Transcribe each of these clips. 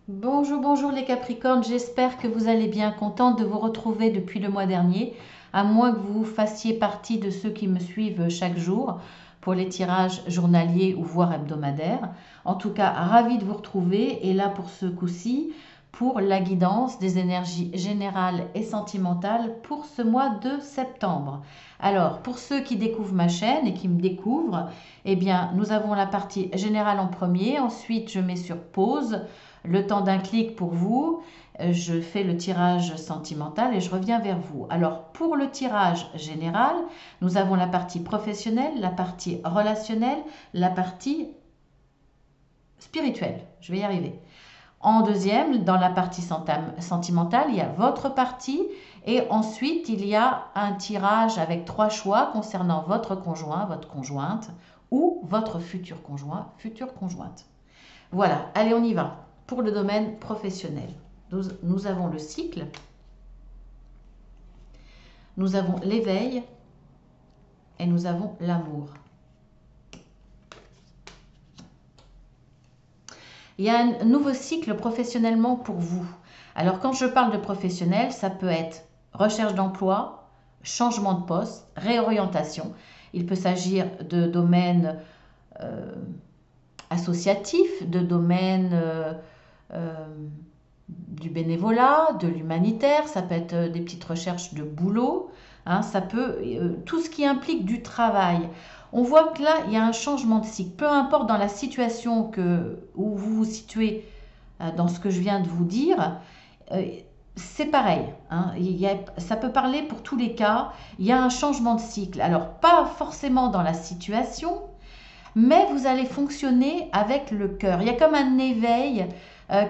Bonjour, bonjour les Capricornes, j'espère que vous allez bien, contente de vous retrouver depuis le mois dernier, à moins que vous fassiez partie de ceux qui me suivent chaque jour pour les tirages journaliers ou voire hebdomadaires. En tout cas, ravie de vous retrouver et là pour ce coup-ci, pour la guidance des énergies générales et sentimentales pour ce mois de septembre. Alors, pour ceux qui découvrent ma chaîne et qui me découvrent, eh bien, nous avons la partie générale en premier, ensuite je mets sur pause le temps d'un clic pour vous, je fais le tirage sentimental et je reviens vers vous. Alors pour le tirage général, nous avons la partie professionnelle, la partie relationnelle, la partie spirituelle. Je vais y arriver. En deuxième, dans la partie sentimentale, il y a votre partie et ensuite il y a un tirage avec trois choix concernant votre conjoint, votre conjointe ou votre futur conjoint, future conjointe. Voilà, allez, on y va. Pour le domaine professionnel, nous avons le cycle, nous avons l'éveil et nous avons l'amour. Il y a un nouveau cycle professionnellement pour vous. Alors quand je parle de professionnel, ça peut être recherche d'emploi, changement de poste, réorientation. Il peut s'agir de domaines associatifs, de domaines euh, du bénévolat, de l'humanitaire, ça peut être des petites recherches de boulot, hein, ça peut, tout ce qui implique du travail. On voit que là, il y a un changement de cycle. Peu importe dans la situation où vous vous situez dans ce que je viens de vous dire, euh, c'est pareil. Hein, ça peut parler pour tous les cas. Il y a un changement de cycle. Alors, pas forcément dans la situation, mais vous allez fonctionner avec le cœur. Il y a comme un éveil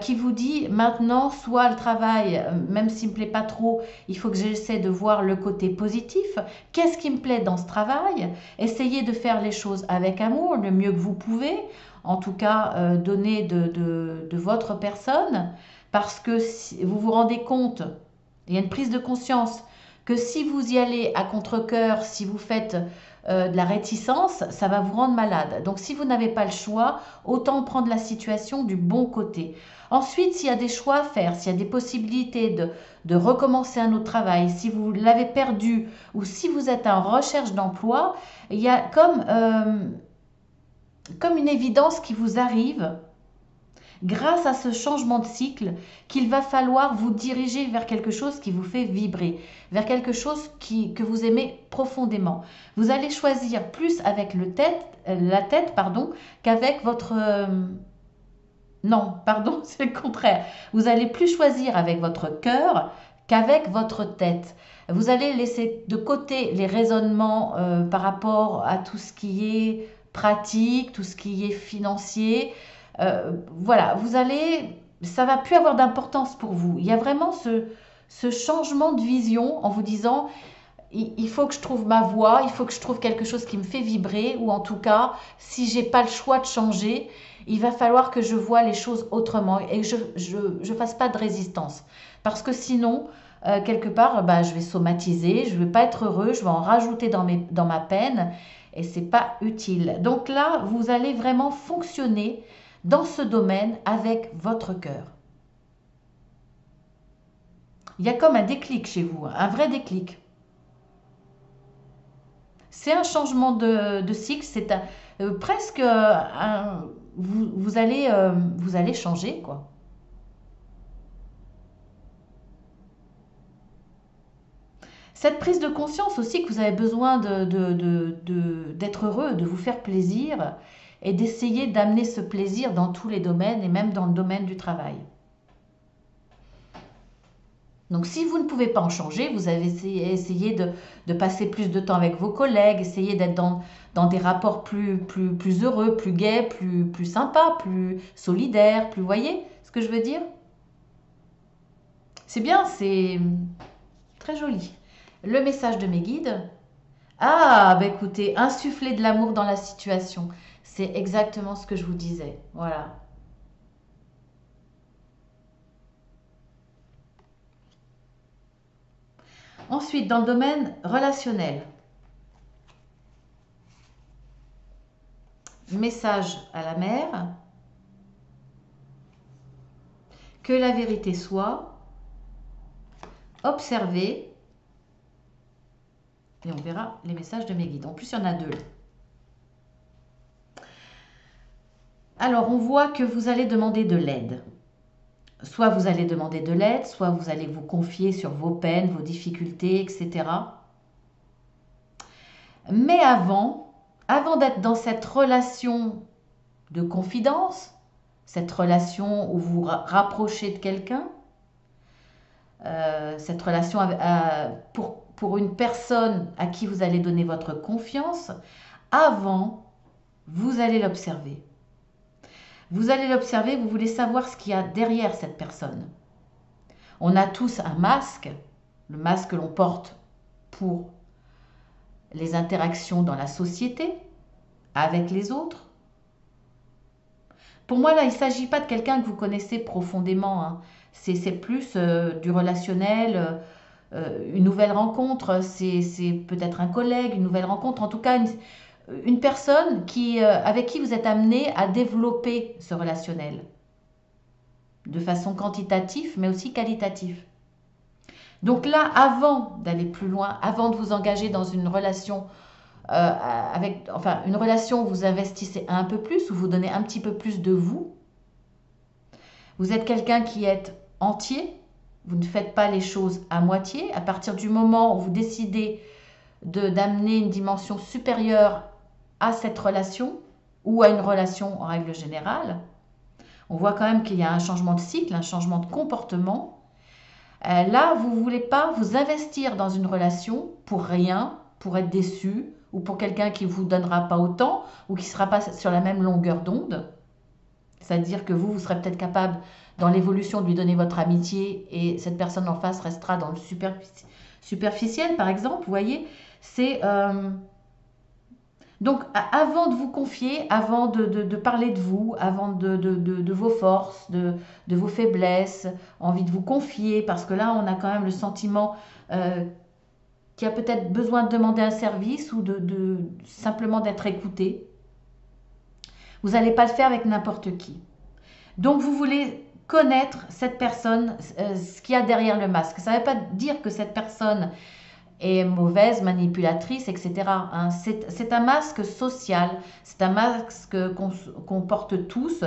qui vous dit maintenant, soit le travail, même s'il ne me plaît pas trop, il faut que j'essaie de voir le côté positif. Qu'est-ce qui me plaît dans ce travail? Essayez de faire les choses avec amour, le mieux que vous pouvez. En tout cas, donner de votre personne. Parce que si vous vous rendez compte, il y a une prise de conscience que si vous y allez à contre-cœur, si vous faites de la réticence, ça va vous rendre malade. Donc si vous n'avez pas le choix, autant prendre la situation du bon côté. Ensuite, s'il y a des choix à faire, s'il y a des possibilités de recommencer un autre travail, si vous l'avez perdu ou si vous êtes en recherche d'emploi, il y a comme une évidence qui vous arrive grâce à ce changement de cycle qu'il va falloir vous diriger vers quelque chose qui vous fait vibrer, vers quelque chose que vous aimez profondément. Vous allez choisir plus avec la tête pardon, qu'avec votre... non, pardon, c'est le contraire. Vous allez plus choisir avec votre cœur qu'avec votre tête. Vous allez laisser de côté les raisonnements par rapport à tout ce qui est pratique, tout ce qui est financier. Voilà, ça va plus avoir d'importance pour vous. Il y a vraiment ce changement de vision en vous disant, il faut que je trouve ma voie, il faut que je trouve quelque chose qui me fait vibrer, ou en tout cas, si j'ai pas le choix de changer, il va falloir que je vois les choses autrement et que je fasse pas de résistance. Parce que sinon, quelque part, bah, je vais somatiser, je vais pas être heureux, je vais en rajouter dans ma peine et c'est pas utile. Donc là, vous allez vraiment fonctionner dans ce domaine avec votre cœur. Il y a comme un déclic chez vous, un vrai déclic. C'est un changement de cycle, c'est presque vous allez changer quoi. Cette prise de conscience aussi que vous avez besoin d'être heureux, de vous faire plaisir et d'essayer d'amener ce plaisir dans tous les domaines et même dans le domaine du travail. Donc si vous ne pouvez pas en changer, vous avez essayé de passer plus de temps avec vos collègues, essayer d'être dans des rapports plus heureux, plus gais, plus sympas, plus solidaires, plus... Voyez ce que je veux dire? C'est bien, c'est très joli. Le message de mes guides. Ah, bah écoutez, insuffler de l'amour dans la situation. C'est exactement ce que je vous disais. Voilà. Ensuite, dans le domaine relationnel, message à la mère. que la vérité soit, observez, et on verra les messages de mes guides. En plus, il y en a deux. Alors, on voit que vous allez demander de l'aide. Soit vous allez demander de l'aide, soit vous allez vous confier sur vos peines, vos difficultés, etc. Mais avant d'être dans cette relation de confidence, cette relation où vous vous rapprochez de quelqu'un, cette relation pour une personne à qui vous allez donner votre confiance, avant, vous allez l'observer. Vous allez l'observer, vous voulez savoir ce qu'il y a derrière cette personne. On a tous un masque, le masque que l'on porte pour les interactions dans la société, avec les autres. Pour moi, là, il ne s'agit pas de quelqu'un que vous connaissez profondément, hein. C'est plus du relationnel, une nouvelle rencontre, c'est peut-être un collègue, une nouvelle rencontre, en tout cas une personne avec qui vous êtes amené à développer ce relationnel de façon quantitative mais aussi qualitative. Donc là, avant d'aller plus loin, avant de vous engager dans une relation une relation où vous investissez un peu plus, où vous donnez un petit peu plus de vous, vous êtes quelqu'un qui est entier, vous ne faites pas les choses à moitié. À partir du moment où vous décidez d'amener une dimension supérieure à cette relation ou à une relation en règle générale, on voit quand même qu'il y a un changement de cycle, un changement de comportement. Là, vous ne voulez pas vous investir dans une relation pour rien, pour être déçu ou pour quelqu'un qui ne vous donnera pas autant ou qui ne sera pas sur la même longueur d'onde. C'est-à-dire que vous serez peut-être capable dans l'évolution de lui donner votre amitié et cette personne en face restera dans le superficiel, par exemple. Vous voyez, c'est... Donc, avant de vous confier, avant de parler de vous, avant de vos forces, de vos faiblesses, envie de vous confier, parce que là, on a quand même le sentiment qu'il y a peut-être besoin de demander un service ou simplement d'être écouté. Vous n'allez pas le faire avec n'importe qui. Donc, vous voulez connaître cette personne, ce qu'il y a derrière le masque. Ça ne veut pas dire que cette personne est mauvaise, manipulatrice, etc. Hein. C'est un masque social, c'est un masque qu'on porte tous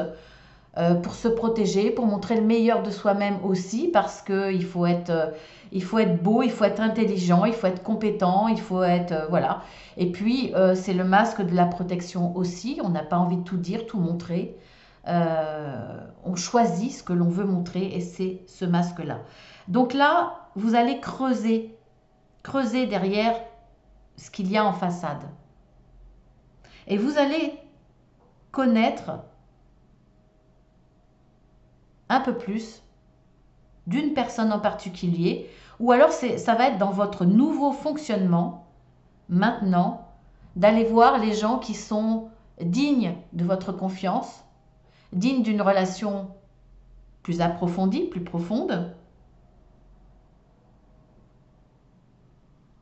pour se protéger, pour montrer le meilleur de soi-même aussi, parce qu'il faut être beau, il faut être intelligent, il faut être compétent, il faut être... voilà. Et puis, c'est le masque de la protection aussi, on n'a pas envie de tout dire, tout montrer. On choisit ce que l'on veut montrer et c'est ce masque-là. Donc là, vous allez creuser derrière ce qu'il y a en façade. Et vous allez connaître un peu plus d'une personne en particulier, ou alors ça va être dans votre nouveau fonctionnement, maintenant, d'aller voir les gens qui sont dignes de votre confiance, dignes d'une relation plus approfondie, plus profonde.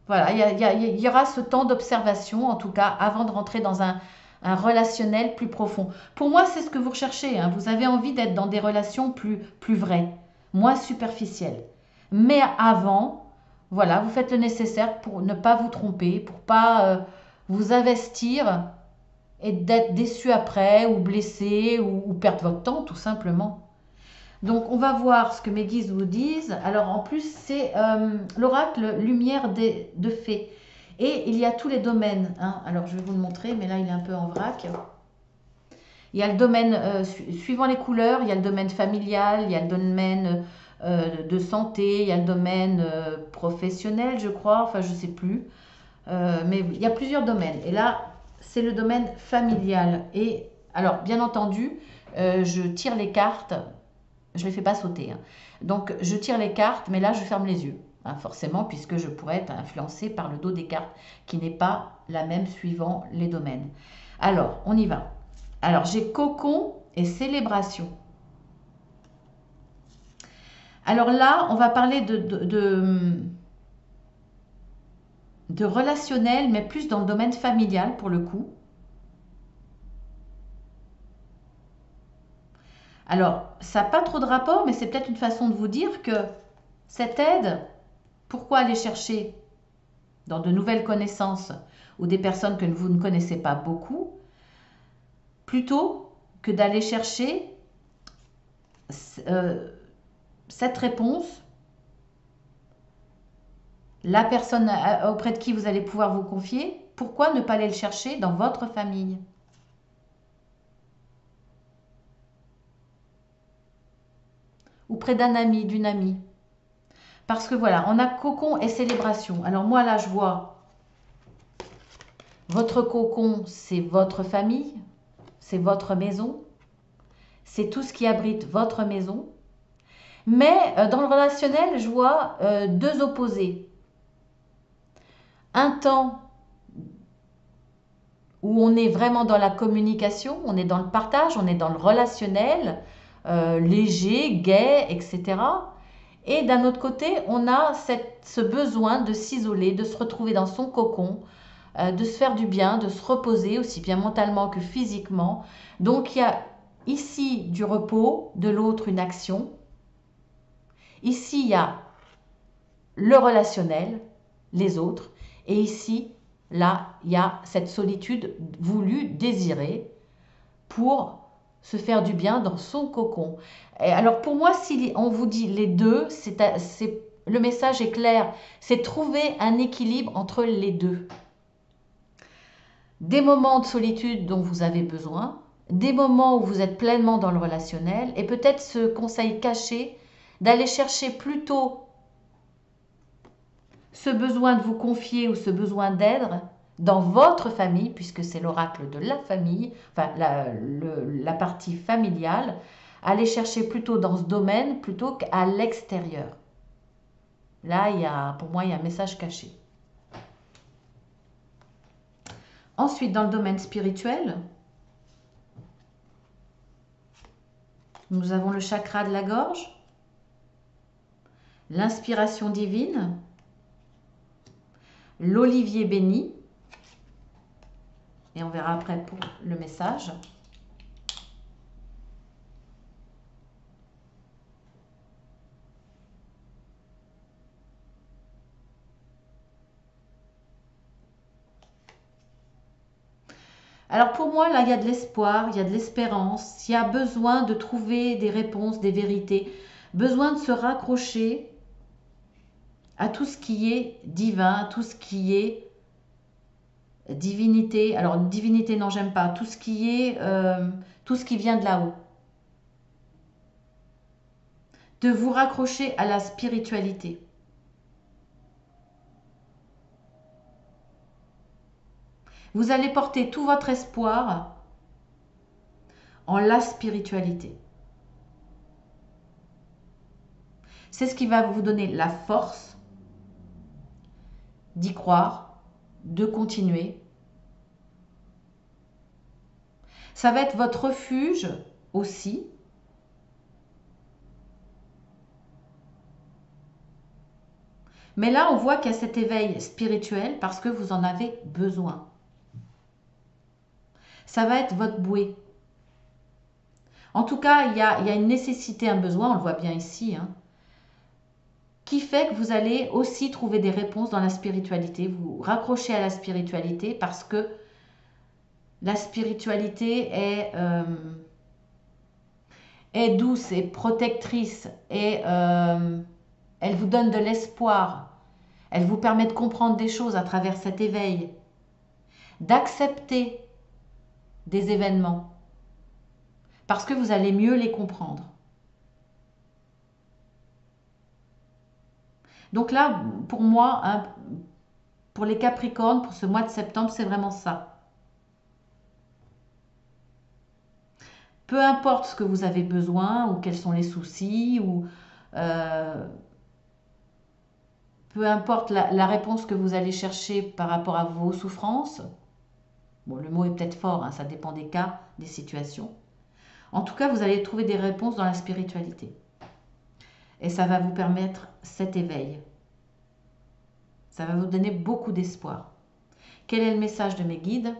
Voilà, il y aura ce temps d'observation, en tout cas, avant de rentrer dans un relationnel plus profond. Pour moi, c'est ce que vous recherchez, hein. Vous avez envie d'être dans des relations plus vraies, moins superficielles. Mais avant, voilà, vous faites le nécessaire pour ne pas vous tromper, pour pas vous investir et d'être déçu après, ou blessé, ou perdre votre temps, tout simplement. Donc, on va voir ce que mes guides vous disent. Alors, en plus, c'est l'oracle lumière de fées. Et il y a tous les domaines, hein. Alors, je vais vous le montrer, mais là, il est un peu en vrac. Il y a le domaine, suivant les couleurs, il y a le domaine familial, il y a le domaine de santé, il y a le domaine professionnel, je crois, enfin, je ne sais plus. Mais il y a plusieurs domaines. Et là, c'est le domaine familial. Et alors, bien entendu, je tire les cartes. Je ne les fais pas sauter, hein. Donc, je tire les cartes, mais là, je ferme les yeux, hein, forcément, puisque je pourrais être influencée par le dos des cartes, qui n'est pas la même suivant les domaines. Alors, on y va. Alors, j'ai cocon et célébration. Alors là, on va parler de relationnel, mais plus dans le domaine familial, pour le coup. Alors, ça n'a pas trop de rapport, mais c'est peut-être une façon de vous dire que cette aide, pourquoi aller chercher dans de nouvelles connaissances ou des personnes que vous ne connaissez pas beaucoup, plutôt que d'aller chercher cette réponse, la personne auprès de qui vous allez pouvoir vous confier, pourquoi ne pas aller le chercher dans votre famille? Ou près d'un ami, d'une amie. Parce que voilà, on a cocon et célébration. Alors moi là, je vois votre cocon, c'est votre famille, c'est votre maison, c'est tout ce qui abrite votre maison. Mais dans le relationnel, je vois deux opposés. Un temps où on est vraiment dans la communication, on est dans le partage, on est dans le relationnel, léger, gai, etc. Et d'un autre côté, on a ce besoin de s'isoler, de se retrouver dans son cocon, de se faire du bien, de se reposer aussi bien mentalement que physiquement. Donc il y a ici du repos, de l'autre une action. Ici, il y a le relationnel, les autres. Et ici, là, il y a cette solitude voulue, désirée, pour se faire du bien dans son cocon. Et alors pour moi, si on vous dit les deux, le message est clair. C'est trouver un équilibre entre les deux. Des moments de solitude dont vous avez besoin, des moments où vous êtes pleinement dans le relationnel, et peut-être ce conseil caché d'aller chercher plutôt ce besoin de vous confier ou ce besoin d'aide dans votre famille, puisque c'est l'oracle de la famille, enfin la partie familiale, aller chercher plutôt dans ce domaine plutôt qu'à l'extérieur. Là, pour moi, il y a un message caché. Ensuite, dans le domaine spirituel, nous avons le chakra de la gorge, l'inspiration divine, l'olivier béni, et on verra après pour le message. Alors pour moi, là, il y a de l'espoir, il y a de l'espérance, il y a besoin de trouver des réponses, des vérités, besoin de se raccrocher à tout ce qui est divin, à tout ce qui est divinité. Alors divinité, non, j'aime pas. Tout ce qui vient de là-haut. De vous raccrocher à la spiritualité. Vous allez porter tout votre espoir en la spiritualité. C'est ce qui va vous donner la force d'y croire, de continuer. Ça va être votre refuge aussi. Mais là, on voit qu'il y a cet éveil spirituel parce que vous en avez besoin. Ça va être votre bouée. En tout cas, il y a une nécessité, un besoin, on le voit bien ici, hein, qui fait que vous allez aussi trouver des réponses dans la spiritualité. Vous raccrochez à la spiritualité parce que la spiritualité est douce et protectrice et elle vous donne de l'espoir. Elle vous permet de comprendre des choses à travers cet éveil, d'accepter des événements parce que vous allez mieux les comprendre. Donc là, pour moi, hein, pour les Capricornes, pour ce mois de septembre, c'est vraiment ça. Peu importe ce que vous avez besoin ou quels sont les soucis ou peu importe la réponse que vous allez chercher par rapport à vos souffrances. Bon, le mot est peut-être fort, hein, ça dépend des cas, des situations. En tout cas, vous allez trouver des réponses dans la spiritualité. Et ça va vous permettre cet éveil. Ça va vous donner beaucoup d'espoir. Quel est le message de mes guides?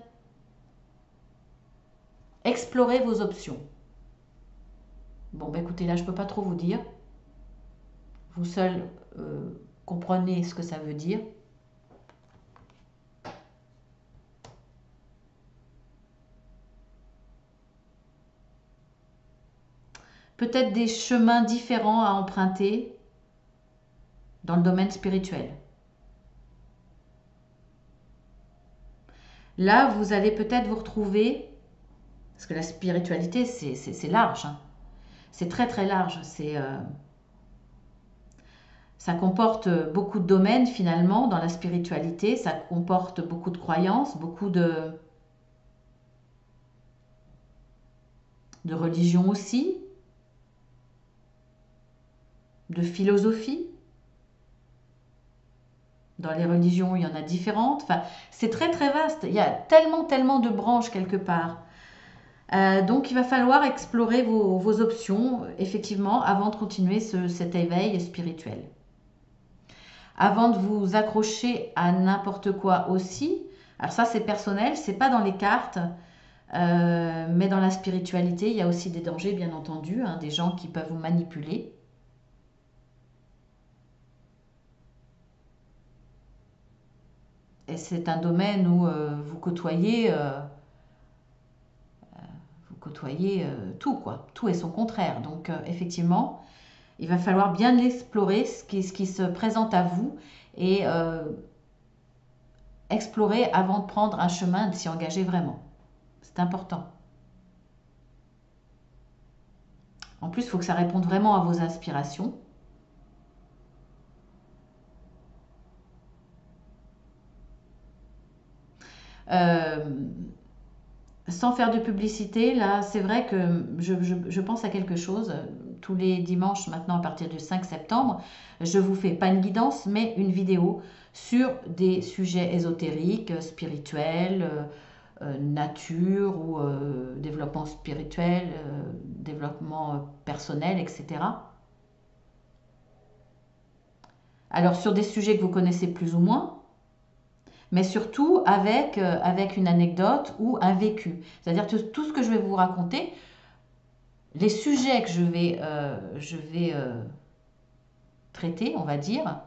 Explorez vos options. Bon, bah écoutez, là, je peux pas trop vous dire. Vous seul comprenez ce que ça veut dire. Peut-être des chemins différents à emprunter dans le domaine spirituel. Là, vous allez peut-être vous retrouver, parce que la spiritualité, c'est large, hein. C'est très très large. Ça comporte beaucoup de domaines finalement dans la spiritualité. Ça comporte beaucoup de croyances, beaucoup de religions aussi, de philosophie. Dans les religions, il y en a différentes. Enfin, c'est très très vaste. Il y a tellement tellement de branches quelque part. Donc il va falloir explorer vos options, effectivement, avant de continuer cet éveil spirituel. Avant de vous accrocher à n'importe quoi aussi, alors ça c'est personnel, c'est pas dans les cartes, mais dans la spiritualité, il y a aussi des dangers, bien entendu, hein, des gens qui peuvent vous manipuler. Et c'est un domaine où vous côtoyez tout, quoi. Tout est son contraire. Donc, effectivement, il va falloir bien l'explorer, ce qui se présente à vous, et explorer avant de prendre un chemin, de s'y engager vraiment. C'est important. En plus, il faut que ça réponde vraiment à vos inspirations. Euh, Sans faire de publicité, là, c'est vrai que je pense à quelque chose. Tous les dimanches, maintenant, à partir du 5 septembre, je vous fais pas une guidance, mais une vidéo sur des sujets ésotériques, spirituels, nature ou développement spirituel, développement personnel, etc. Alors, sur des sujets que vous connaissez plus ou moins, mais surtout avec une anecdote ou un vécu. C'est-à-dire que tout ce que je vais vous raconter, les sujets que je vais traiter, on va dire,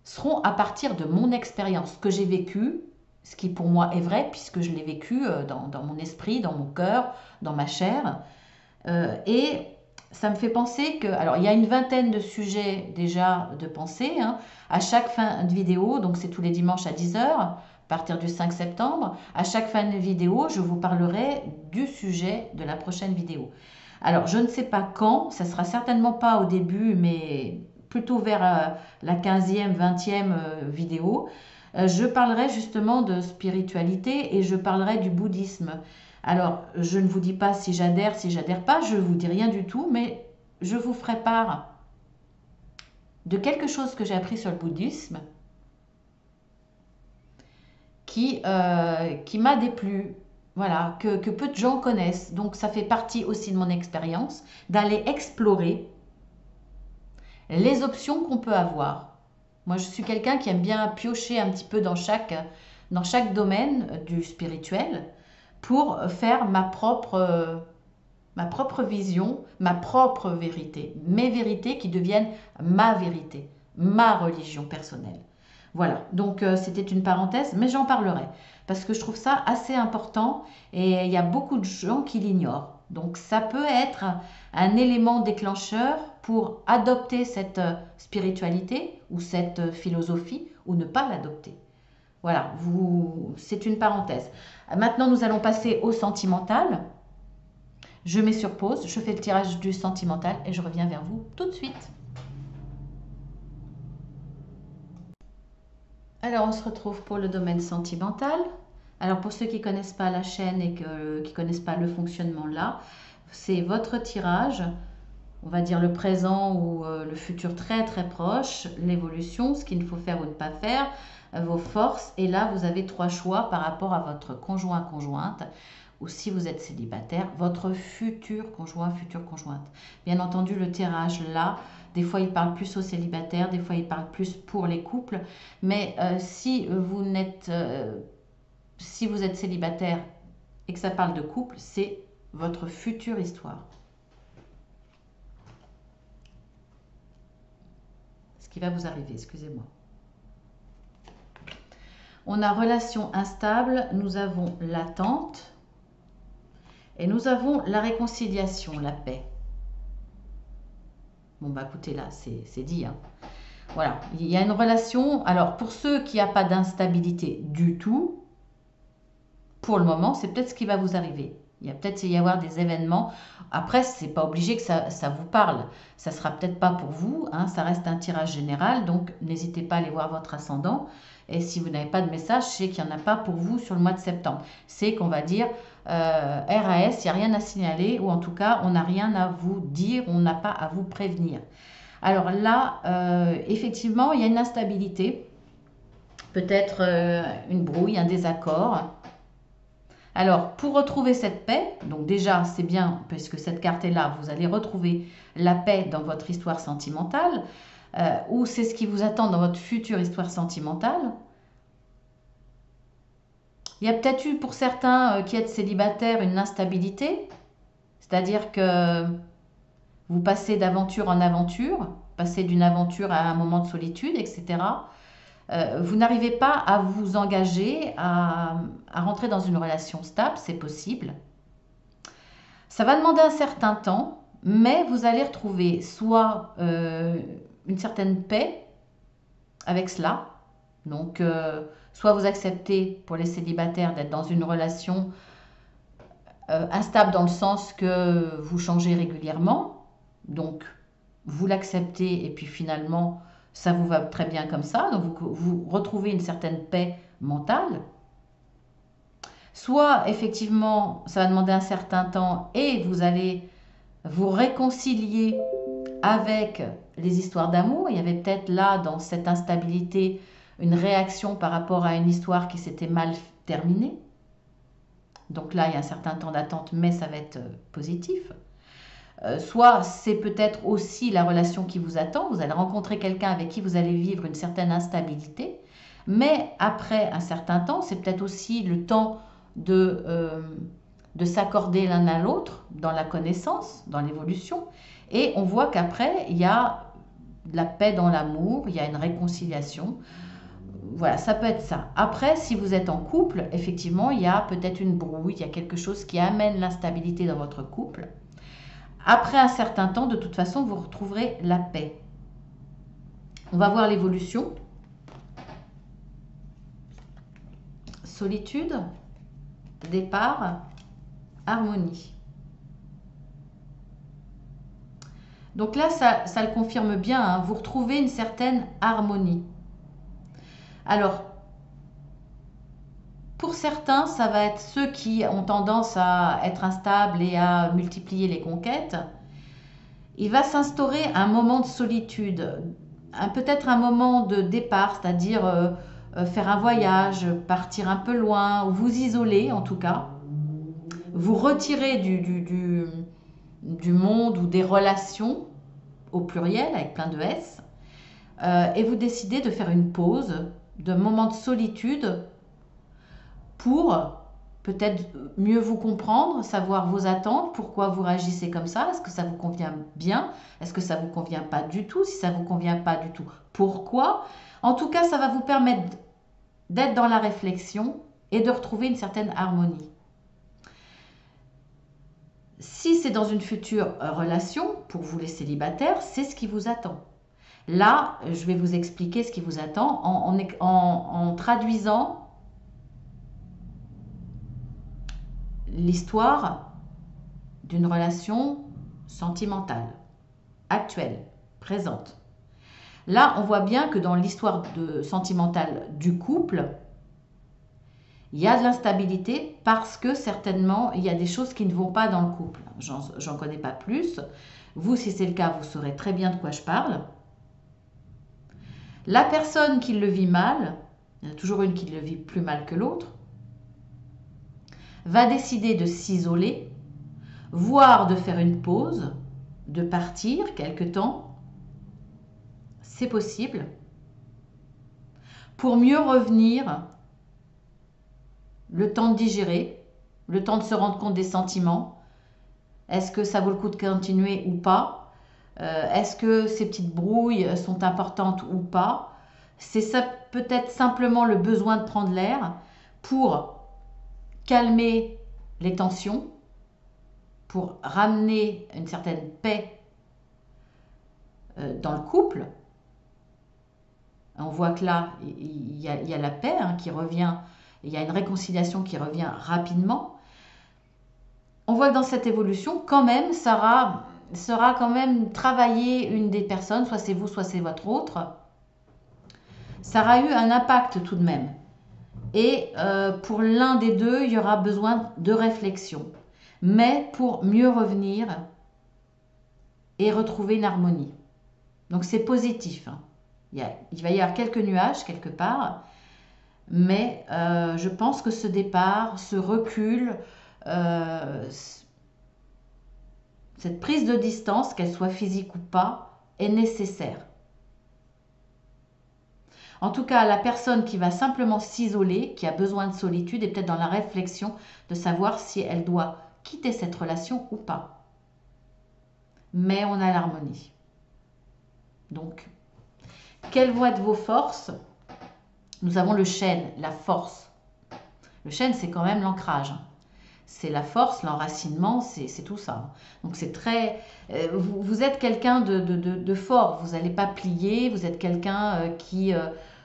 seront à partir de mon expérience, ce que j'ai vécu, ce qui pour moi est vrai, puisque je l'ai vécu dans mon esprit, dans mon cœur, dans ma chair. Et ça me fait penser que, alors il y a une vingtaine de sujets déjà de pensée, hein, à chaque fin de vidéo, donc c'est tous les dimanches à 10 heures, à partir du 5 septembre, à chaque fin de vidéo, je vous parlerai du sujet de la prochaine vidéo. Alors je ne sais pas quand, ça sera certainement pas au début, mais plutôt vers la 15e, 20e vidéo. Je parlerai justement de spiritualité et je parlerai du bouddhisme. Alors, je ne vous dis pas si j'adhère pas, je ne vous dis rien du tout, mais je vous ferai part de quelque chose que j'ai appris sur le bouddhisme qui m'a déplu, voilà, que peu de gens connaissent. Donc, ça fait partie aussi de mon expérience d'aller explorer les options qu'on peut avoir. Moi, je suis quelqu'un qui aime bien piocher un petit peu dans chaque domaine du spirituel pour faire ma propre vision, ma propre vérité, mes vérités qui deviennent ma vérité, ma religion personnelle. Voilà, donc c'était une parenthèse, mais j'en parlerai parce que je trouve ça assez important et il y a beaucoup de gens qui l'ignorent. Donc ça peut être un élément déclencheur pour adopter cette spiritualité ou cette philosophie ou ne pas l'adopter. Voilà, c'est une parenthèse. Maintenant, nous allons passer au sentimental. Je mets sur pause, je fais le tirage du sentimental et je reviens vers vous tout de suite. Alors, on se retrouve pour le domaine sentimental. Alors, pour ceux qui ne connaissent pas la chaîne et qui ne connaissent pas le fonctionnement là, c'est votre tirage, on va dire le présent ou le futur très très proche, l'évolution, ce qu'il faut faire ou ne pas faire, vos forces. Et là, vous avez trois choix par rapport à votre conjoint, conjointe, ou si vous êtes célibataire, votre futur conjoint, future conjointe. Bien entendu, le tirage là, des fois il parle plus aux célibataires, des fois il parle plus pour les couples, mais si vous êtes célibataire et que ça parle de couple, c'est votre future histoire. qui va vous arriver, excusez-moi. On a relation instable, nous avons l'attente et nous avons la réconciliation, la paix. Bon, bah écoutez, là, c'est dit. Hein. Voilà, il y a une relation. Alors, pour ceux qui n'ont pas d'instabilité du tout, pour le moment, c'est peut-être ce qui va vous arriver. Il y a peut-être y avoir des événements. Après, c'est pas obligé que ça vous parle. Ça sera peut-être pas pour vous. Hein, ça reste un tirage général. Donc, n'hésitez pas à aller voir votre ascendant. Et si vous n'avez pas de message, c'est qu'il n'y en a pas pour vous sur le mois de septembre. C'est qu'on va dire RAS, il n'y a rien à signaler. Ou en tout cas, on n'a rien à vous dire. On n'a pas à vous prévenir. Alors là, effectivement, il y a une instabilité. Peut-être une brouille, un désaccord. Alors, pour retrouver cette paix, donc déjà, c'est bien, puisque cette carte est là, vous allez retrouver la paix dans votre histoire sentimentale, ou c'est ce qui vous attend dans votre future histoire sentimentale. Il y a peut-être eu, pour certains qui êtes célibataires, une instabilité, c'est-à-dire que vous passez d'aventure en aventure, passez d'une aventure à un moment de solitude, etc. Vous n'arrivez pas à vous engager, à rentrer dans une relation stable, c'est possible. Ça va demander un certain temps, mais vous allez retrouver soit une certaine paix avec cela. Donc, soit vous acceptez pour les célibataires d'être dans une relation instable dans le sens que vous changez régulièrement. Donc, vous l'acceptez et puis finalement, ça vous va très bien comme ça. Donc, vous retrouvez une certaine paix mentale. Soit, effectivement, ça va demander un certain temps et vous allez vous réconcilier avec les histoires d'amour. Il y avait peut-être là, dans cette instabilité, une réaction par rapport à une histoire qui s'était mal terminée. Donc là, il y a un certain temps d'attente, mais ça va être positif. Soit c'est peut-être aussi la relation qui vous attend. Vous allez rencontrer quelqu'un avec qui vous allez vivre une certaine instabilité. Mais après un certain temps, c'est peut-être aussi le temps de s'accorder l'un à l'autre dans la connaissance, dans l'évolution. Et on voit qu'après, il y a de la paix dans l'amour, il y a une réconciliation. Voilà, ça peut être ça. Après, si vous êtes en couple, effectivement, il y a peut-être une brouille, il y a quelque chose qui amène l'instabilité dans votre couple. Après un certain temps, de toute façon, vous retrouverez la paix. On va voir l'évolution. Solitude, départ, harmonie. Donc là, ça le confirme bien, hein, vous retrouvez une certaine harmonie. Alors, pour certains, ça va être ceux qui ont tendance à être instables et à multiplier les conquêtes. Il va s'instaurer un moment de solitude, peut-être un moment de départ, c'est-à-dire faire un voyage, partir un peu loin, ou vous isoler en tout cas, vous retirer du monde ou des relations, au pluriel, avec plein de S, et vous décidez de faire une pause, de moment de solitude, pour peut-être mieux vous comprendre, savoir vos attentes, pourquoi vous réagissez comme ça, est-ce que ça vous convient bien, est-ce que ça ne vous convient pas du tout, si ça ne vous convient pas du tout, pourquoi. En tout cas, ça va vous permettre d'être dans la réflexion et de retrouver une certaine harmonie. Si c'est dans une future relation, pour vous les célibataires, c'est ce qui vous attend. Là, je vais vous expliquer ce qui vous attend en traduisant l'histoire d'une relation sentimentale, actuelle, présente. Là, on voit bien que dans l'histoire sentimentale du couple, il y a de l'instabilité parce que certainement, il y a des choses qui ne vont pas dans le couple. J'en connais pas plus. Vous, si c'est le cas, vous saurez très bien de quoi je parle. La personne qui le vit mal, il y en a toujours une qui le vit plus mal que l'autre, va décider de s'isoler, voire de faire une pause, de partir quelque temps. C'est possible. Pour mieux revenir, le temps de digérer, le temps de se rendre compte des sentiments. Est-ce que ça vaut le coup de continuer ou pas? Est-ce que ces petites brouilles sont importantes ou pas? C'est ça peut-être simplement le besoin de prendre l'air pour calmer les tensions, pour ramener une certaine paix dans le couple. On voit que là, il y a la paix qui revient, il y a une réconciliation qui revient rapidement. On voit que dans cette évolution, quand même, sera quand même travaillé une des personnes, soit c'est vous, soit c'est votre autre. Ça aura eu un impact tout de même. Et pour l'un des deux, il y aura besoin de réflexion. Mais pour mieux revenir et retrouver une harmonie. Donc c'est positif. Il va y avoir quelques nuages quelque part, mais je pense que ce départ, ce recul, cette prise de distance, qu'elle soit physique ou pas, est nécessaire. En tout cas, la personne qui va simplement s'isoler, qui a besoin de solitude, est peut-être dans la réflexion de savoir si elle doit quitter cette relation ou pas. Mais on a l'harmonie. Donc, quelles vont être vos forces? Nous avons le chêne, la force. Le chêne, c'est quand même l'ancrage. C'est la force, l'enracinement, c'est tout ça. Donc c'est très... vous êtes quelqu'un de fort, vous n'allez pas plier, vous êtes quelqu'un qui,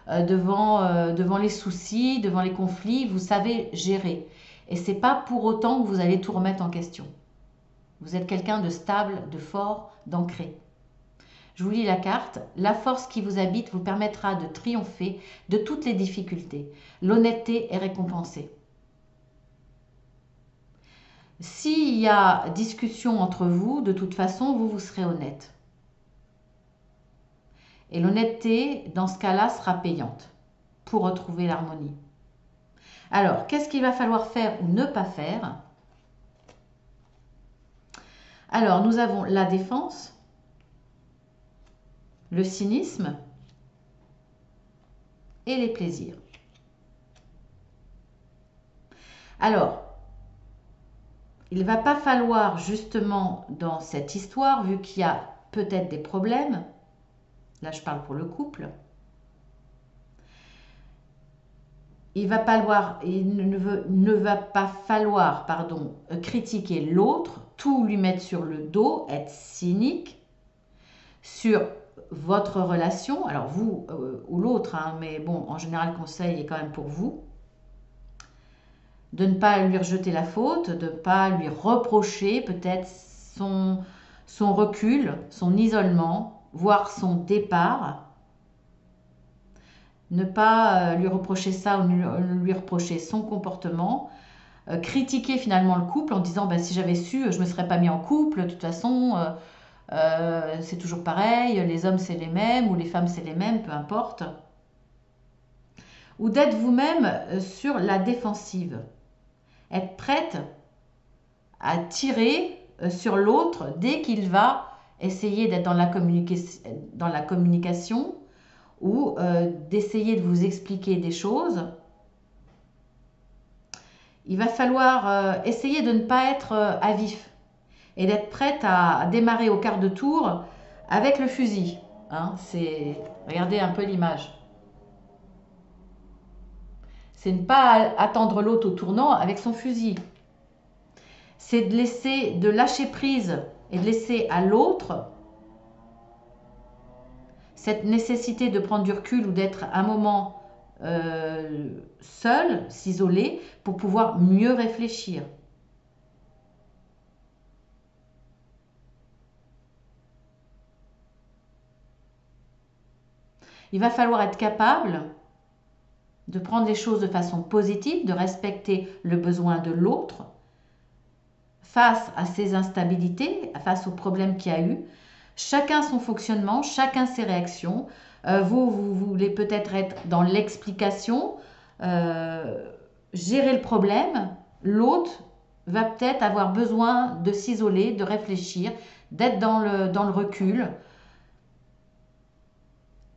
devant les soucis, devant les conflits, vous savez gérer. Et c'est pas pour autant que vous allez tout remettre en question. Vous êtes quelqu'un de stable, de fort, d'ancré. Je vous lis la carte. La force qui vous habite vous permettra de triompher de toutes les difficultés. L'honnêteté est récompensée. S'il y a discussion entre vous, de toute façon, vous serez honnête. Et l'honnêteté, dans ce cas-là, sera payante pour retrouver l'harmonie. Alors, qu'est-ce qu'il va falloir faire ou ne pas faire? Alors, nous avons la défense, le cynisme et les plaisirs. Alors, il ne va pas falloir justement dans cette histoire, vu qu'il y a peut-être des problèmes, là je parle pour le couple, il ne va pas falloir critiquer l'autre, tout lui mettre sur le dos, être cynique sur votre relation, alors vous ou l'autre, mais bon, en général le conseil est quand même pour vous, de ne pas lui rejeter la faute, de ne pas lui reprocher peut-être son recul, son isolement, voire son départ. Ne pas lui reprocher ça ou lui reprocher son comportement. Critiquer finalement le couple en disant si j'avais su, je ne me serais pas mis en couple, de toute façon, c'est toujours pareil, les hommes c'est les mêmes ou les femmes c'est les mêmes, peu importe. Ou d'être vous-même sur la défensive. Être prête à tirer sur l'autre dès qu'il va essayer d'être dans la communication ou d'essayer de vous expliquer des choses. Il va falloir essayer de ne pas être à vif et d'être prête à démarrer au quart de tour avec le fusil. Regardez un peu l'image. C'est ne pas attendre l'autre au tournant avec son fusil. C'est de lâcher prise et de laisser à l'autre cette nécessité de prendre du recul ou d'être un moment seul, s'isoler, pour pouvoir mieux réfléchir. Il va falloir être capable de prendre les choses de façon positive, de respecter le besoin de l'autre face à ses instabilités, face aux problèmes qu'il y a eu. Chacun son fonctionnement, chacun ses réactions. Vous voulez peut-être être dans l'explication, gérer le problème. L'autre va peut-être avoir besoin de s'isoler, de réfléchir, d'être dans le recul.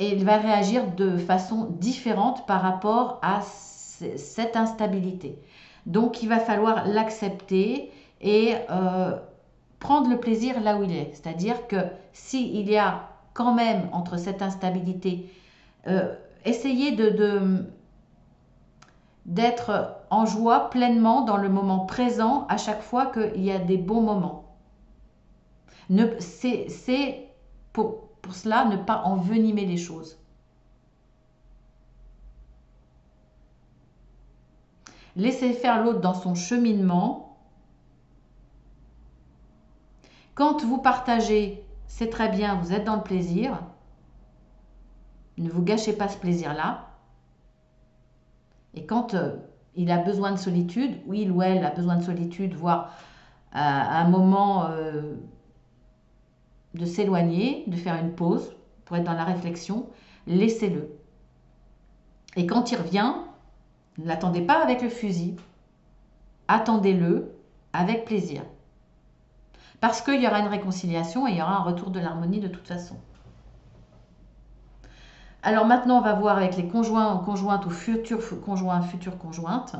Et il va réagir de façon différente par rapport à cette instabilité. Donc, il va falloir l'accepter et prendre le plaisir là où il est. C'est-à-dire que s'il y a quand même entre cette instabilité, essayez d'être en joie pleinement dans le moment présent à chaque fois qu'il y a des bons moments. C'est pour cela ne pas envenimer les choses. Laissez faire l'autre dans son cheminement. Quand vous partagez, c'est très bien, vous êtes dans le plaisir. Ne vous gâchez pas ce plaisir-là. Et quand il a besoin de solitude, ou il ou elle a besoin de solitude, voire à un moment de s'éloigner, de faire une pause pour être dans la réflexion, laissez-le. Et quand il revient, ne l'attendez pas avec le fusil. Attendez-le avec plaisir. Parce qu'il y aura une réconciliation et il y aura un retour de l'harmonie de toute façon. Alors maintenant, on va voir avec les conjoints ou conjointes ou futurs conjoints, futures conjointes.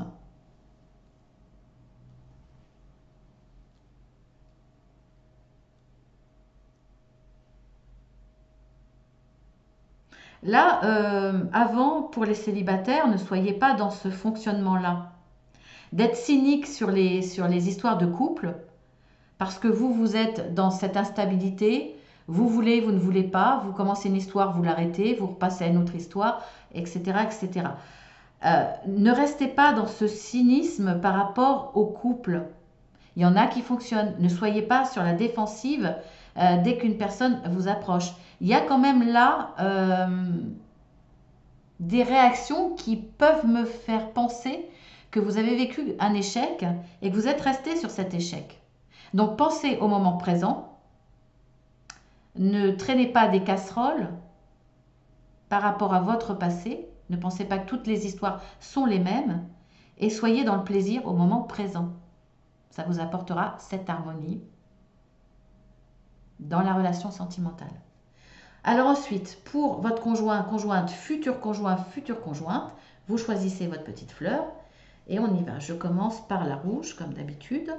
Là, avant, pour les célibataires, ne soyez pas dans ce fonctionnement-là. D'être cynique sur les histoires de couple, parce que vous êtes dans cette instabilité, vous voulez, vous ne voulez pas, vous commencez une histoire, vous l'arrêtez, vous repassez à une autre histoire, etc. etc. Ne restez pas dans ce cynisme par rapport au couple. Il y en a qui fonctionnent. Ne soyez pas sur la défensive dès qu'une personne vous approche. Il y a quand même là des réactions qui peuvent me faire penser que vous avez vécu un échec et que vous êtes resté sur cet échec. Donc pensez au moment présent. Ne traînez pas des casseroles par rapport à votre passé. Ne pensez pas que toutes les histoires sont les mêmes. Et soyez dans le plaisir au moment présent. Ça vous apportera cette harmonie dans la relation sentimentale. Alors ensuite, pour votre conjoint, conjointe, futur conjointe, vous choisissez votre petite fleur et on y va. Je commence par la rouge comme d'habitude.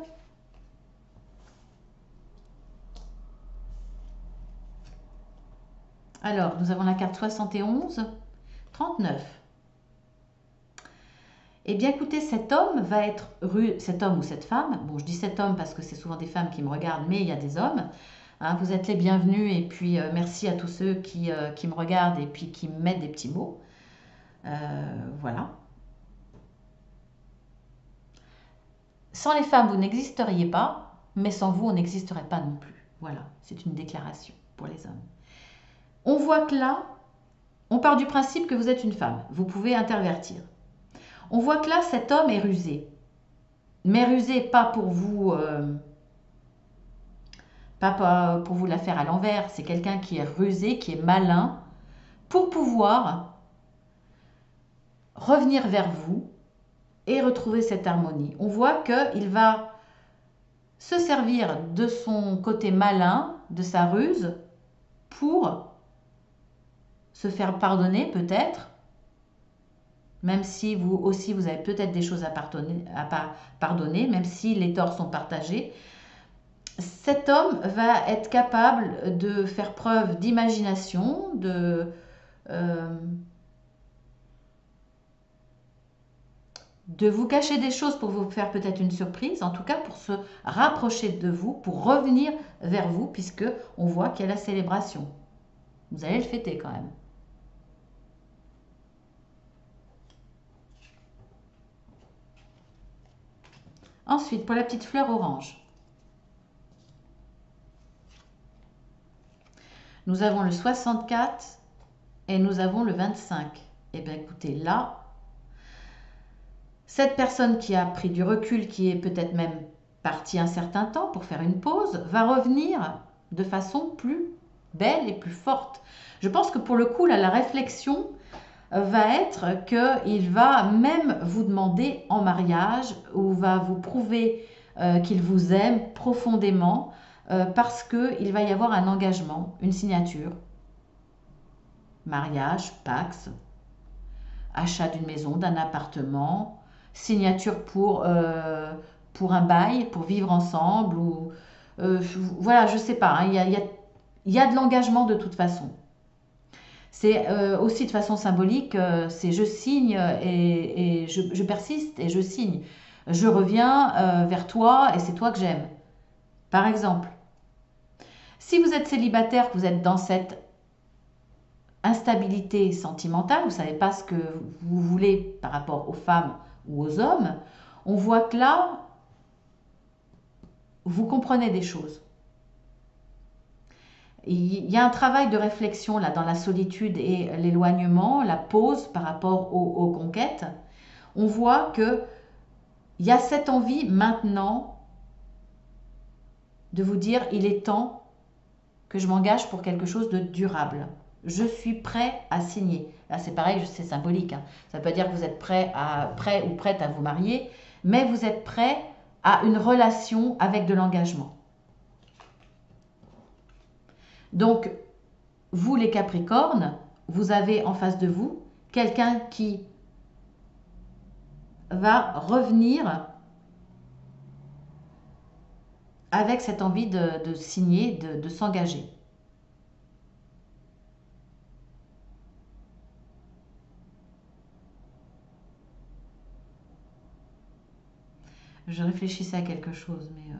Alors, nous avons la carte 71, 39. Eh bien écoutez, cet homme va être cet homme ou cette femme, bon je dis cet homme parce que c'est souvent des femmes qui me regardent, mais il y a des hommes, hein, vous êtes les bienvenus et puis merci à tous ceux qui me regardent et puis qui me mettent des petits mots. Voilà. Sans les femmes, vous n'existeriez pas, mais sans vous, on n'existerait pas non plus. Voilà, c'est une déclaration pour les hommes. On voit que là, on part du principe que vous êtes une femme, vous pouvez intervertir. On voit que là, cet homme est rusé. Mais rusé, pas pour vous la faire à l'envers. C'est quelqu'un qui est rusé, qui est malin, pour pouvoir revenir vers vous et retrouver cette harmonie. On voit qu'il va se servir de son côté malin, de sa ruse, pour se faire pardonner peut-être, même si vous aussi vous avez peut-être des choses à pardonner, même si les torts sont partagés. Cet homme va être capable de faire preuve d'imagination, de vous cacher des choses pour vous faire peut-être une surprise, en tout cas pour se rapprocher de vous, pour revenir vers vous, puisque on voit qu'il y a la célébration. Vous allez le fêter quand même. Ensuite, pour la petite fleur orange, nous avons le 64 et nous avons le 25. Eh bien, écoutez, là, cette personne qui a pris du recul, qui est peut-être même partie un certain temps pour faire une pause, va revenir de façon plus belle et plus forte. Je pense que pour le coup, là, la réflexion va être qu'il va même vous demander en mariage ou va vous prouver qu'il vous aime profondément parce qu'il va y avoir un engagement, une signature, mariage, pax, achat d'une maison, d'un appartement, signature pour un bail, pour vivre ensemble ou Voilà, je sais pas, hein, il y a de l'engagement de toute façon. C'est aussi de façon symbolique, c'est je signe et je persiste et je signe. Je reviens vers toi et c'est toi que j'aime. Par exemple, si vous êtes célibataire, que vous êtes dans cette instabilité sentimentale, vous ne savez pas ce que vous voulez par rapport aux femmes ou aux hommes, on voit que là, vous comprenez des choses. Il y a un travail de réflexion là dans la solitude et l'éloignement, la pause par rapport aux conquêtes. On voit que il y a cette envie maintenant de vous dire il est temps que je m'engage pour quelque chose de durable. Je suis prêt à signer. Là, c'est pareil, c'est symbolique, hein. Ça ne veut pas dire que vous êtes prêt ou prête à vous marier, mais vous êtes prêt à une relation avec de l'engagement. Donc, vous les Capricornes, vous avez en face de vous quelqu'un qui va revenir avec cette envie de signer, de s'engager. Je réfléchissais à quelque chose, mais...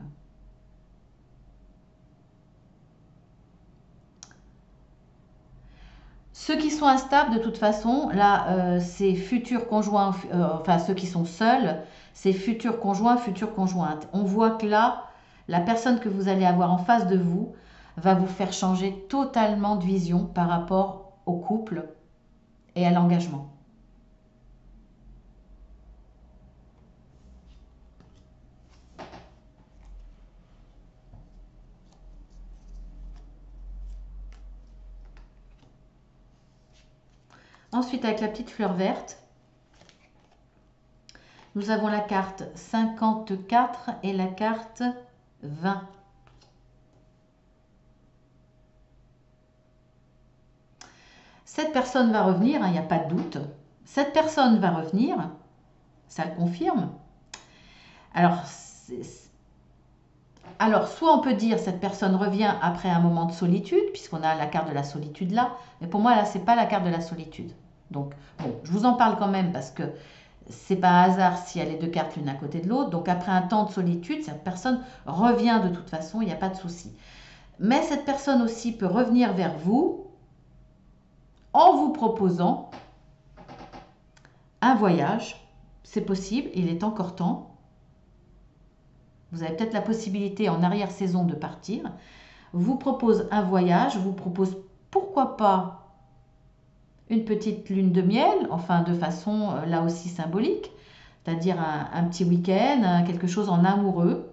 Ceux qui sont instables, de toute façon, là, c'est futurs conjoints, enfin ceux qui sont seuls, c'est futurs conjoints, futures conjointes. On voit que là, la personne que vous allez avoir en face de vous va vous faire changer totalement de vision par rapport au couple et à l'engagement. Ensuite, avec la petite fleur verte, nous avons la carte 54 et la carte 20. Cette personne va revenir, il n'y a pas de doute. Cette personne va revenir, ça le confirme. Alors, soit on peut dire cette personne revient après un moment de solitude, puisqu'on a la carte de la solitude là, mais pour moi là, c'est pas la carte de la solitude. Donc, bon, je vous en parle quand même parce que c'est pas un hasard si elle est deux cartes l'une à côté de l'autre. Donc, après un temps de solitude, cette personne revient de toute façon, il n'y a pas de souci. Mais cette personne aussi peut revenir vers vous en vous proposant un voyage. C'est possible, il est encore temps. Vous avez peut-être la possibilité en arrière-saison de partir. Vous propose un voyage, vous propose pourquoi pas une petite lune de miel, enfin de façon là aussi symbolique, c'est-à-dire un petit week-end, quelque chose en amoureux.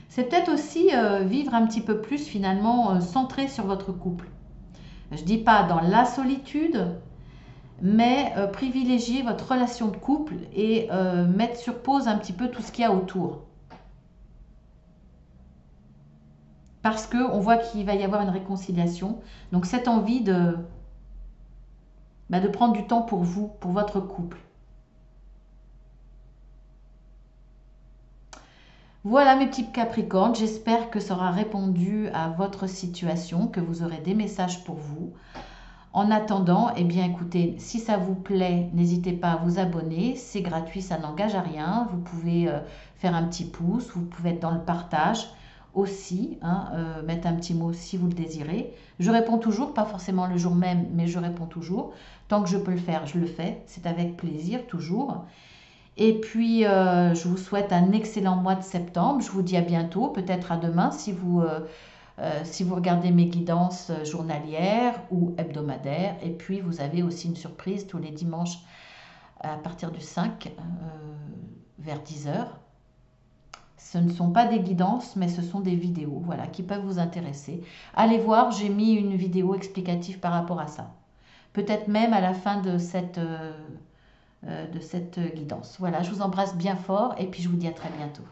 C'est peut-être aussi vivre un petit peu plus finalement centré sur votre couple. Je ne dis pas dans la solitude, mais privilégier votre relation de couple et mettre sur pause un petit peu tout ce qu'il y a autour. Parce qu'on voit qu'il va y avoir une réconciliation. Donc cette envie de prendre du temps pour vous, pour votre couple. Voilà mes petits Capricornes, j'espère que ça aura répondu à votre situation, que vous aurez des messages pour vous. En attendant, eh bien écoutez, si ça vous plaît, n'hésitez pas à vous abonner, c'est gratuit, ça n'engage à rien. Vous pouvez faire un petit pouce, vous pouvez être dans le partage aussi, hein, mettre un petit mot si vous le désirez. Je réponds toujours, pas forcément le jour même, mais je réponds toujours. Tant que je peux le faire, je le fais, c'est avec plaisir toujours. Et puis, je vous souhaite un excellent mois de septembre. Je vous dis à bientôt, peut-être à demain si vous regardez mes guidances journalières ou hebdomadaires. Et puis, vous avez aussi une surprise tous les dimanches à partir du 5 vers 10 heures. Ce ne sont pas des guidances, mais ce sont des vidéos, voilà, qui peuvent vous intéresser. Allez voir, j'ai mis une vidéo explicative par rapport à ça. Peut-être même à la fin de cette guidance. Voilà, je vous embrasse bien fort et puis je vous dis à très bientôt.